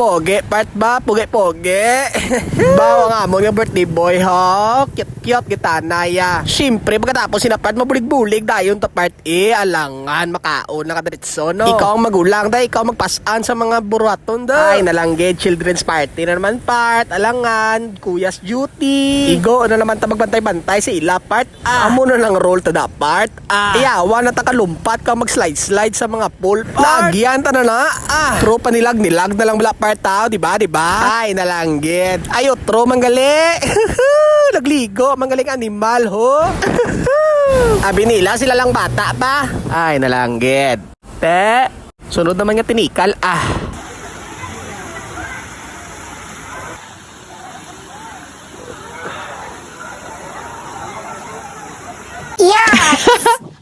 Pogi, part ba? Pogi. Bawa nga mo nga birthday boy, ho. Cute kita, naya. Siyempre, pagkatapos sinapart, mabulig-bulig dayon to part alangan, makaon na kadiritso, no? Ikaw ang magulang, ikaw magpasan sa mga buraton, Ay, nalanggit, children's party na naman part, alangan, kuyas duty. Igo, na naman ta magbantay-bantay sa ila part. Amo na lang roll to that part. Iyawa na ta kalumpat ka mag-slide sa mga pool part. Nagyan ta na. Tro panilag-nilag na lang bala part tao, diba? Ay, nalanggit. Ayo, tro manggali. Nagligo, manggaling animal, ho. Abi nila, sila lang bata pa. Ay, nalanggit. Te, sunod naman nga tinikal, Yes!